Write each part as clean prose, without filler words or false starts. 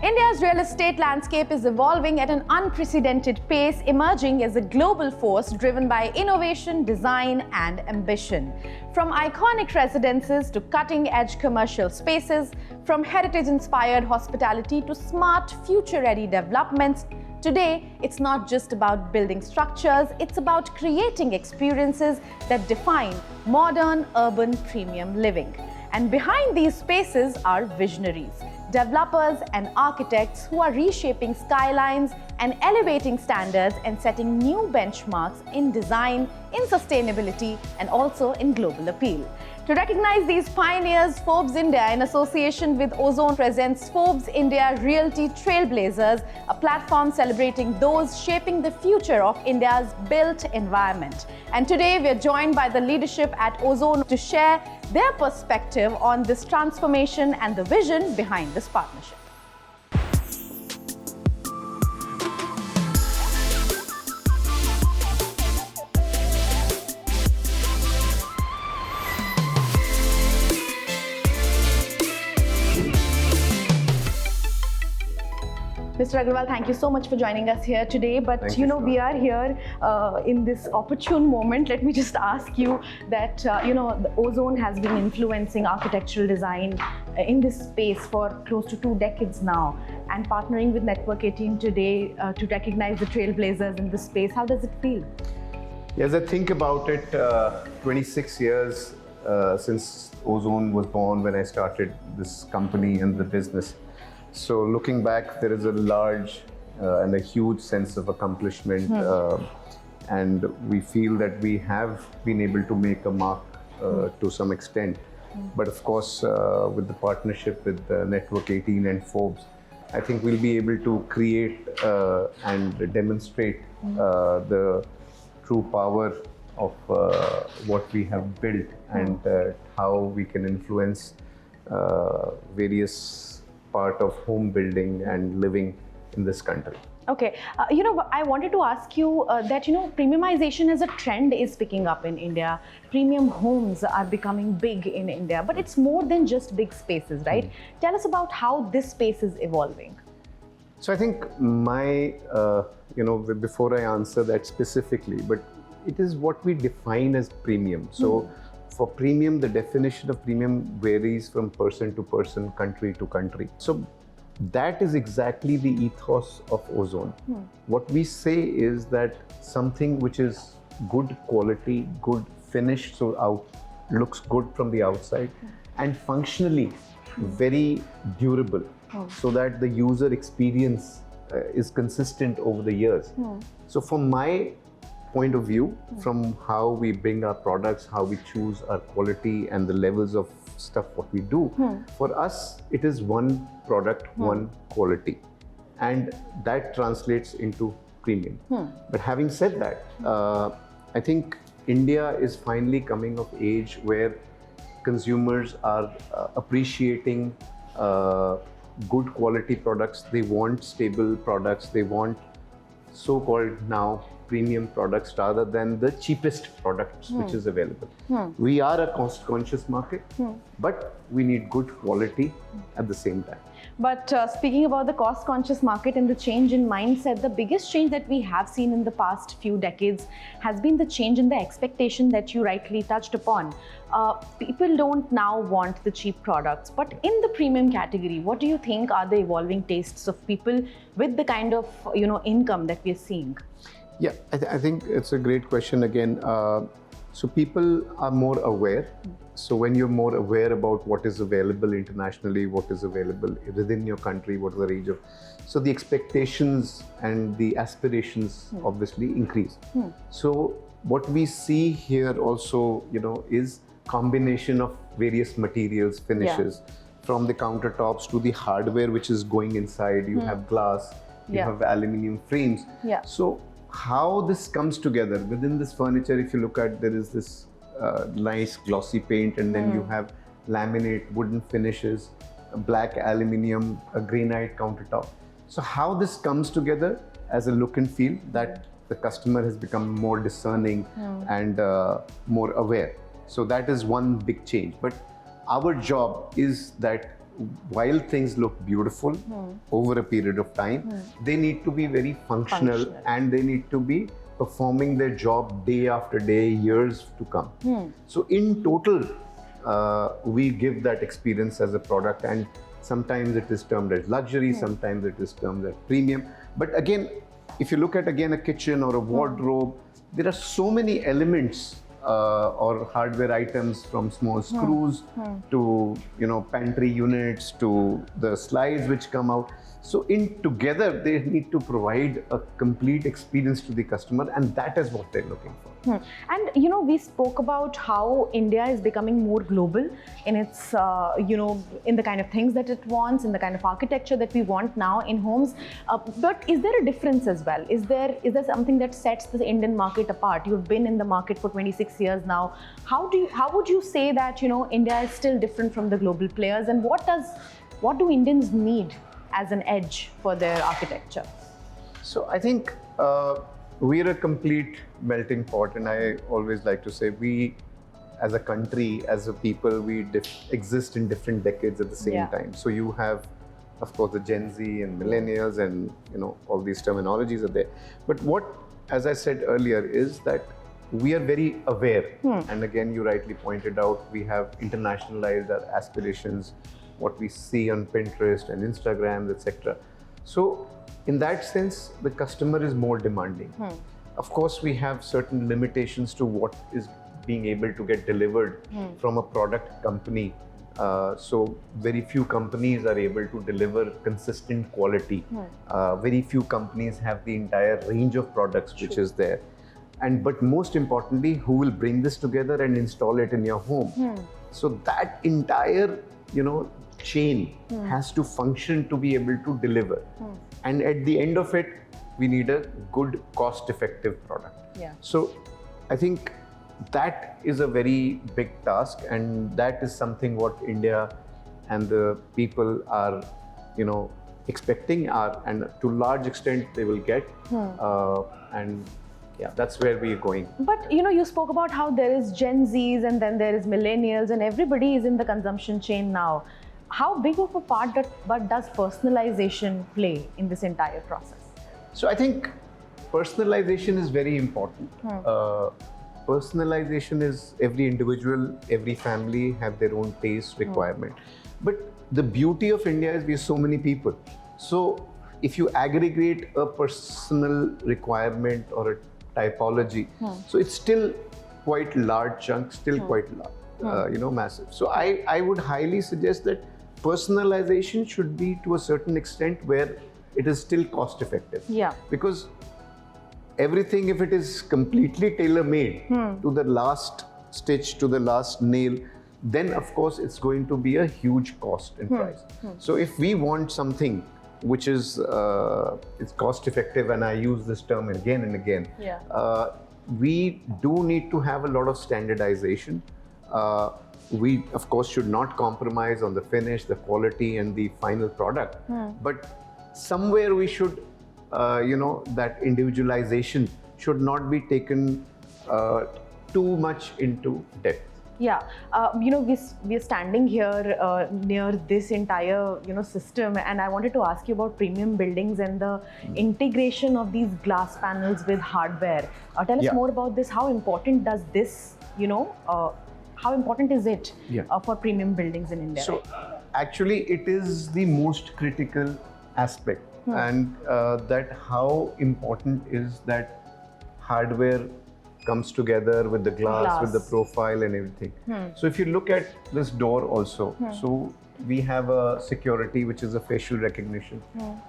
India's real estate landscape is evolving at an unprecedented pace, emerging as a global force driven by innovation, design, and ambition. From iconic residences to cutting-edge commercial spaces, from heritage-inspired hospitality to smart, future-ready developments, today, it's not just about building structures, it's about creating experiences that define modern urban premium living. And behind these spaces are visionaries, developers and architects who are reshaping skylines and elevating standards and setting new benchmarks in design, in sustainability, and also in global appeal. To recognize these pioneers, Forbes India, in association with Ozone, presents Forbes India Realty Trailblazers, a platform celebrating those shaping the future of India's built environment. And today we are joined by the leadership at Ozone to share their perspective on this transformation and the vision behind this partnership. Mr. Aggarwal, thank you so much for joining us here today. But we are here in this opportune moment. Let me just ask you that, the Ozone has been influencing architectural design in this space for close to 2 decades now, and partnering with Network 18 today to recognize the trailblazers in this space. How does it feel? As I think about it, 26 years since Ozone was born, when I started this company and the business. So looking back, there is a large and a huge sense of accomplishment, and we feel that we have been able to make a mark to some extent. But of course, with the partnership with Network 18 and Forbes, I think we'll be able to create and demonstrate the true power of what we have built and how we can influence various part of home building and living in this country. Okay, I wanted to ask you that, premiumization as a trend is picking up in India. Premium homes are becoming big in India, but it's more than just big spaces, right? Tell us about how this space is evolving. So I think before I answer that specifically, but it is what we define as premium. So for premium, the definition of premium varies from person to person, country to country. So that is exactly the ethos of Ozone. What we say is that something which is good quality, good finish, so looks good from the outside, and functionally very durable, so that the user experience is consistent over the years. So from my point of view, from how we bring our products, how we choose our quality and the levels of stuff what we do, for us it is one product, one quality, and that translates into premium. But having said that, I think India is finally coming of age where consumers are appreciating good quality products. They want stable products. They want so-called now premium products rather than the cheapest products which is available. We are a cost-conscious market, but we need good quality at the same time. But speaking about the cost-conscious market and the change in mindset, the biggest change that we have seen in the past few decades has been the change in the expectation that you rightly touched upon. People don't now want the cheap products, but in the premium category, what do you think are the evolving tastes of people with the kind of income that we're seeing? Yeah, I think it's a great question again. So people are more aware. So when you're more aware about what is available internationally, what is available within your country, what is the range of, so the expectations and the aspirations obviously increase. So what we see here also, is combination of various materials, finishes, from the countertops to the hardware which is going inside. You have glass, you have aluminium frames. So how this comes together within this furniture, if you look at, there is this nice glossy paint, and then you have laminate, wooden finishes, black aluminium, a granite countertop. So how this comes together as a look and feel, that the customer has become more discerning and more aware. So that is one big change. But our job is that while things look beautiful over a period of time, they need to be very functional, and they need to be performing their job day after day, years to come. So in total, we give that experience as a product, and sometimes it is termed as luxury, sometimes it is termed as premium. But again, if you look at a kitchen or a wardrobe, there are so many elements or hardware items, from small screws to pantry units to the slides which come out. So in together, they need to provide a complete experience to the customer, and that is what they're looking for. And we spoke about how India is becoming more global in its in the kind of things that it wants, in the kind of architecture that we want now in homes. But is there a difference as well? Is there something that sets the Indian market apart? You've been in the market for 26 years now. How would you say that India is still different from the global players, and what do Indians need as an edge for their architecture? So I think we're a complete melting pot, and I always like to say we, as a country, as a people, we exist in different decades at the same time. So you have, of course, the Gen Z and millennials, and all these terminologies are there. But what, as I said earlier, is that we are very aware, and again, you rightly pointed out, we have internationalized our aspirations, what we see on Pinterest and Instagram, etc. So in that sense, the customer is more demanding. Of course, we have certain limitations to what is being able to get delivered from a product company. So very few companies are able to deliver consistent quality. Very few companies have the entire range of products which is there. But most importantly, who will bring this together and install it in your home? So that entire chain has to function to be able to deliver. And at the end of it, we need a good, cost-effective product. So I think that is a very big task, and that is something what India and the people are, expecting, and to large extent they will get. And yeah, that's where we're going. But you spoke about how there is Gen Zs, and then there is millennials, and everybody is in the consumption chain now. How big of a part does personalization play in this entire process? So I think personalization is very important. Personalization is every individual, every family have their own taste requirement. But the beauty of India is we have so many people. So if you aggregate a personal requirement or a typology, so it's still quite large chunk, still quite large, massive. So I would highly suggest that personalization should be to a certain extent where it is still cost effective. Because everything, if it is completely tailor-made to the last stitch, to the last nail, then of course it's going to be a huge cost and price. So if we want something which is it's cost effective, and I use this term again and again, we do need to have a lot of standardization. We of course should not compromise on the finish, the quality and the final product, but somewhere we should that individualization should not be taken too much into depth. We're standing here near this entire system, and I wanted to ask you about premium buildings and the integration of these glass panels with hardware. Tell us more about this. How important does this, how important is it for premium buildings in India? So actually it is the most critical aspect, and that how important is that hardware comes together with the glass, with the profile and everything. So if you look at this door also, so we have a security which is a facial recognition.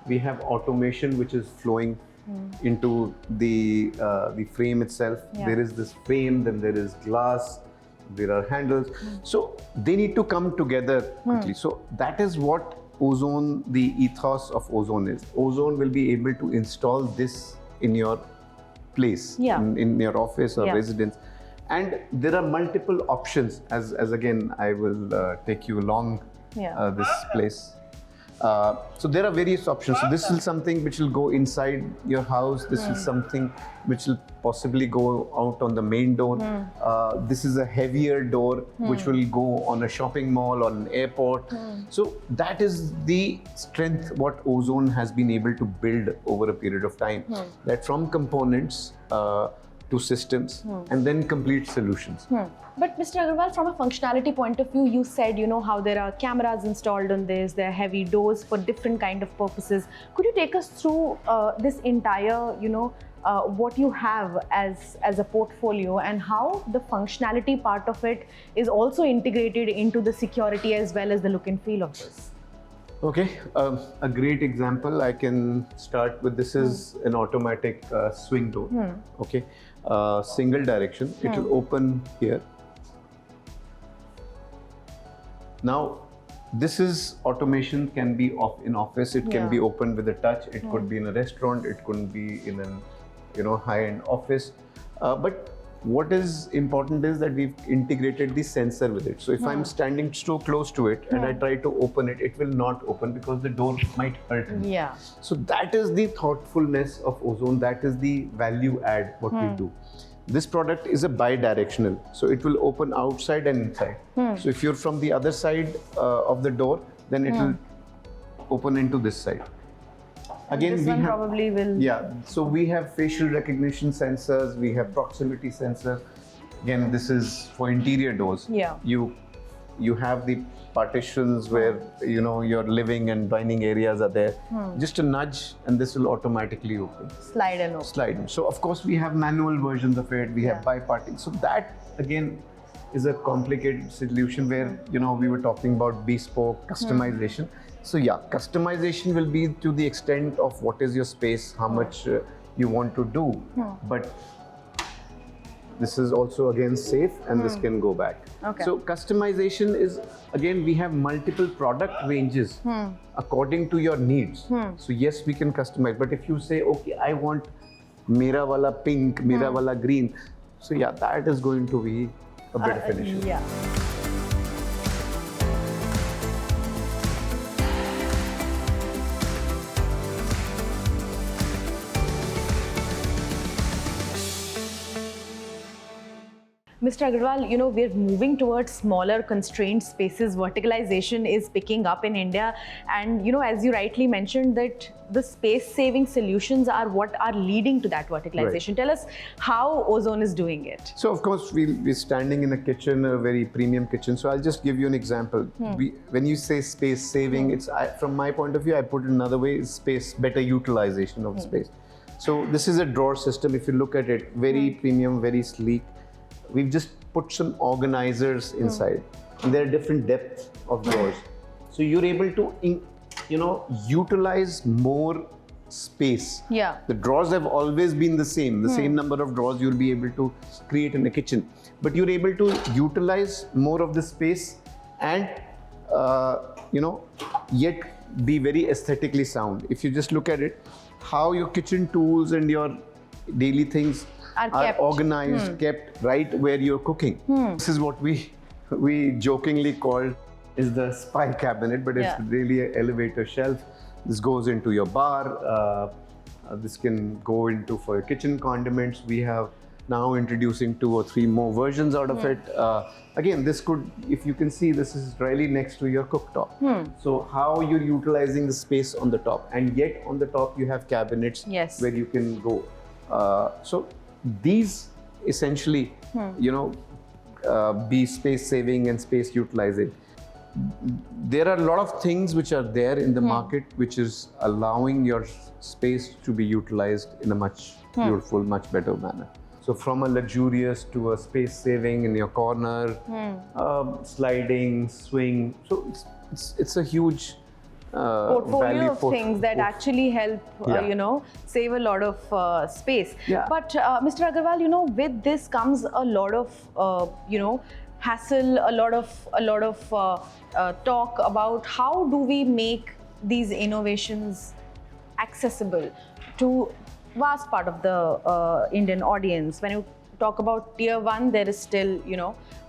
We have automation which is flowing into the frame itself. There is this frame, then there is glass, there are handles. So they need to come together quickly. So that is what Ozone, the ethos of Ozone is. Ozone will be able to install this in your place, in your office or residence. And there are multiple options, as again I will take you along this place. So there are various options. So this is something which will go inside your house. This is something which will possibly go out on the main door. This is a heavier door which will go on a shopping mall or an airport. So that is the strength what Ozone has been able to build over a period of time. That from components to systems and then complete solutions. But Mr. Aggarwal, from a functionality point of view, you said, how there are cameras installed on this, there are heavy doors for different kind of purposes. Could you take us through this entire, what you have as a portfolio and how the functionality part of it is also integrated into the security as well as the look and feel of this? Okay, a great example I can start with. This is an automatic swing door. Okay, single direction. It will open here. Now, this is automation can be off in office. It can be opened with a touch. It could be in a restaurant. It could be in an high-end office. But what is important is that we've integrated the sensor with it. So if I'm standing so close to it and I try to open it, it will not open because the door might hurt me. Yeah. So that is the thoughtfulness of Ozone. That is the value add what we do. This product is a bi-directional, so it will open outside and inside. So if you're from the other side of the door, then it will open into this side. Again, this one probably will. Yeah, so we have facial recognition sensors, we have proximity sensors. Again, this is for interior doors. Yeah. You have the partitions where your living and dining areas are there. Just a nudge and this will automatically open. Slide and open. Slide. So of course we have manual versions of it. We have bi-parting. So that again is a complicated solution where we were talking about bespoke customization. So yeah, customization will be to the extent of what is your space, how much you want to do. But this is also again safe and this can go back. Okay. So customization is, again, we have multiple product ranges according to your needs. So yes, we can customize, but if you say, okay, I want mera wala pink, mera wala green. So yeah, that is going to be a bit of an issue. Yeah. Mr. Aggarwal, we're moving towards smaller constrained spaces. Verticalization is picking up in India. And, as you rightly mentioned, that the space-saving solutions are what are leading to that verticalization. Right. Tell us how Ozone is doing it. So, of course, we're standing in a kitchen, a very premium kitchen. So, I'll just give you an example. When you say space-saving, it's from my point of view, I put it another way, space, better utilization of space. So, this is a drawer system. If you look at it, very premium, very sleek. We've just put some organizers inside, and there are different depths of drawers. So you're able to, utilize more space. Yeah. The drawers have always been the same number of drawers you'll be able to create in a kitchen. But you're able to utilize more of the space and, yet be very aesthetically sound. If you just look at it, how your kitchen tools and your daily things are organized, kept right where you're cooking. This is what we jokingly call is the spy cabinet, but it's really an elevator shelf. This goes into your bar. This can go into for your kitchen condiments. We have now introducing 2 or 3 more versions out of it. Again, this could, if you can see, this is really next to your cooktop. So how you're utilizing the space on the top, and yet on the top you have cabinets where you can go. So these essentially, be space saving and space utilizing. There are a lot of things which are there in the market which is allowing your space to be utilized in a much beautiful, much better manner. So from a luxurious to a space saving in your corner, sliding, swing. So it's a huge portfolio of things that actually help, save a lot of space. Yeah. But Mr. Aggarwal, with this comes a lot of, hassle, a lot of talk about how do we make these innovations accessible to vast part of the Indian audience. When you talk about tier 1, there is still,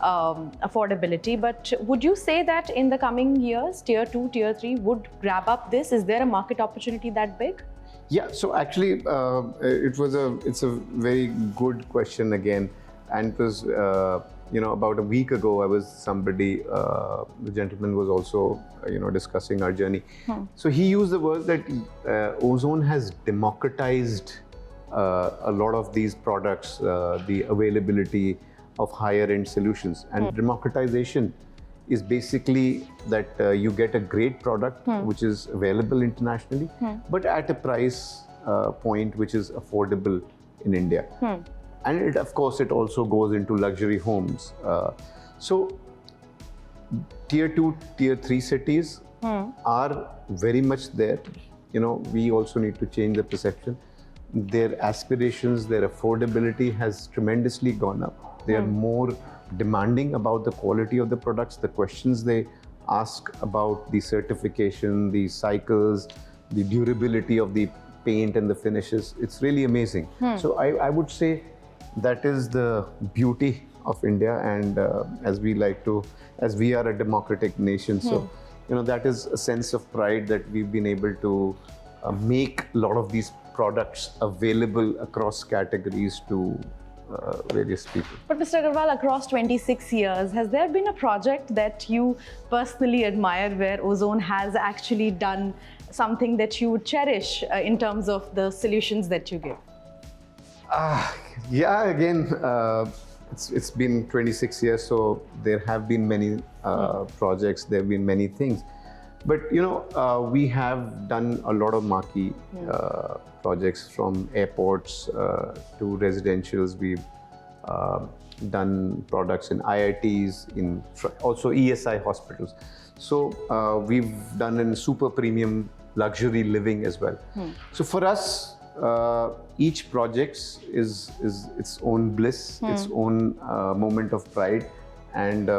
affordability. But would you say that in the coming years, tier 2, tier 3 would grab up this? Is there a market opportunity that big? Yeah, so actually, it's a very good question again, and it was about a week ago. The gentleman was also discussing our journey. So he used the word that Ozone has democratized a lot of these products, the availability of higher end solutions, and democratization is basically that you get a great product which is available internationally, but at a price point which is affordable in India. And of course, it also goes into luxury homes. So tier 2, tier 3 cities are very much there. We also need to change the perception. Their aspirations, their affordability has tremendously gone up. They are more demanding about the quality of the products, the questions they ask about the certification, the cycles, the durability of the paint and the finishes. It's really amazing. So I would say that is the beauty of India, and as we are a democratic nation, so that is a sense of pride that we've been able to make a lot of these products available across categories to various people. But Mr. Aggarwal, across 26 years, has there been a project that you personally admire where Ozone has actually done something that you would cherish in terms of the solutions that you give? Yeah, again, it's been 26 years, so there have been many projects, there have been many things. But we have done a lot of marquee projects, from airports to residentials. We've done products in IITs, in also ESI hospitals. So we've done in super premium luxury living as well. So for us, each project is its own bliss, its own moment of pride, and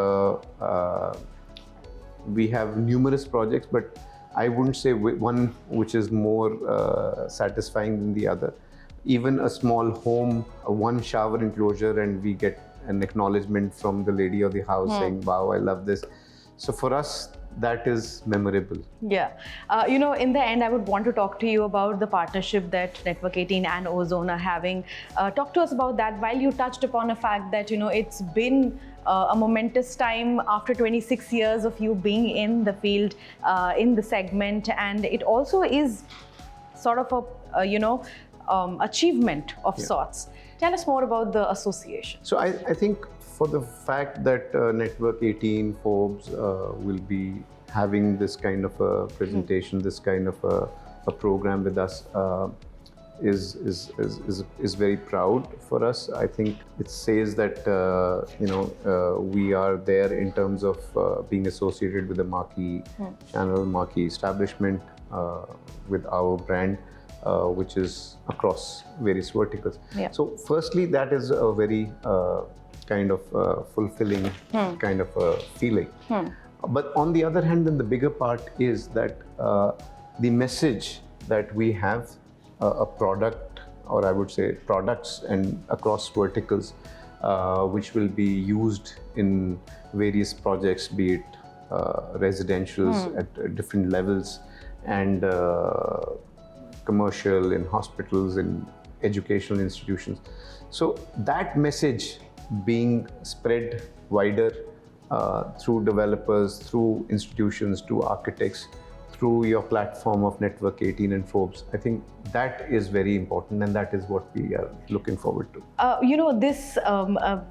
we have numerous projects, but I wouldn't say one which is more satisfying than the other. Even a small home, one shower enclosure, and we get an acknowledgement from the lady of the house saying, "Wow, I love this." So for us, that is memorable. Yeah. In the end, I would want to talk to you about the partnership that Network 18 and Ozone are having. Talk to us about that, while you touched upon a fact that, it's been a momentous time after 26 years of you being in the field, in the segment, and it also is sort of a, achievement of sorts. Tell us more about the association. So I think for the fact that Network 18, Forbes will be having this kind of a presentation, this kind of a program with us, is very proud for us. I think it says that we are there in terms of being associated with a marquee channel, marquee establishment, with our brand, which is across various verticals. So firstly, that is a very kind of fulfilling kind of a feeling. But on the other hand, then the bigger part is that the message that we have a product, or I would say products, and across verticals, which will be used in various projects, be it residentials at different levels, and commercial, in hospitals, in educational institutions. So that message being spread wider through developers, through institutions, to architects, through your platform of Network 18 and Forbes, I think that is very important, and that is what we are looking forward to.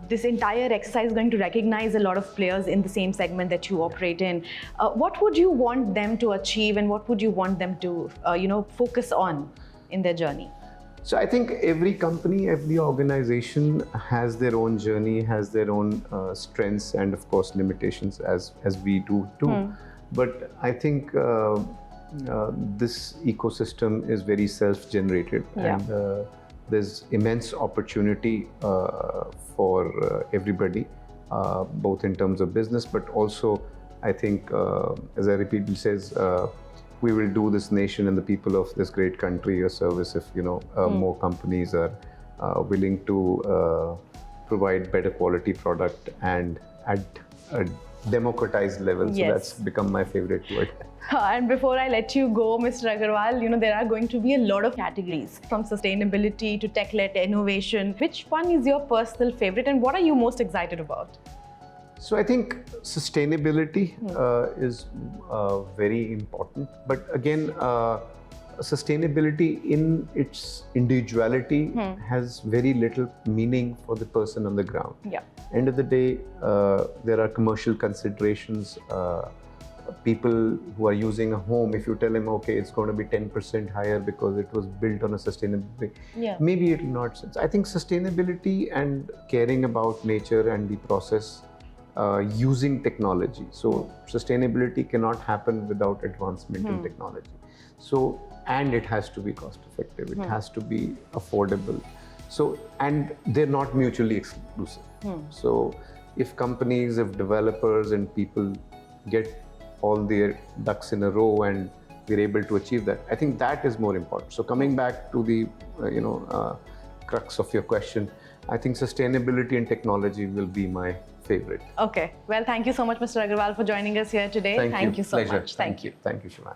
This entire exercise is going to recognize a lot of players in the same segment that you operate in. What would you want them to achieve, and what would you want them to, focus on in their journey? So I think every company, every organization has their own journey, has their own strengths, and of course limitations, as we do too. But I think this ecosystem is very self-generated, and there's immense opportunity for everybody, both in terms of business, but also I think, as I repeatedly says, we will do this nation and the people of this great country a service if more companies are willing to provide better quality product and at a democratized level. So Yes. that's become my favorite word. And before I let you go, Mr. Aggarwal, there are going to be a lot of categories from sustainability to tech-led innovation. Which one is your personal favorite and what are you most excited about? So I think sustainability is very important. But again, sustainability in its individuality has very little meaning for the person on the ground. Yeah. End of the day, there are commercial considerations. People who are using a home, if you tell him, okay, it's going to be 10% higher because it was built on a sustainable way, maybe it will not sense. I think sustainability and caring about nature and the process using technology. So sustainability cannot happen without advancement in technology. So, and it has to be cost effective, it has to be affordable. So, and they're not mutually exclusive. So if companies, if developers and people get all their ducks in a row and we're able to achieve that, I think that is more important. So coming back to the crux of your question, I think sustainability and technology will be my favorite. Okay. Well, thank you so much, Mr. Aggarwal, for joining us here today. Thank you so Pleasure. much. Thank you. Thank you, Shivani.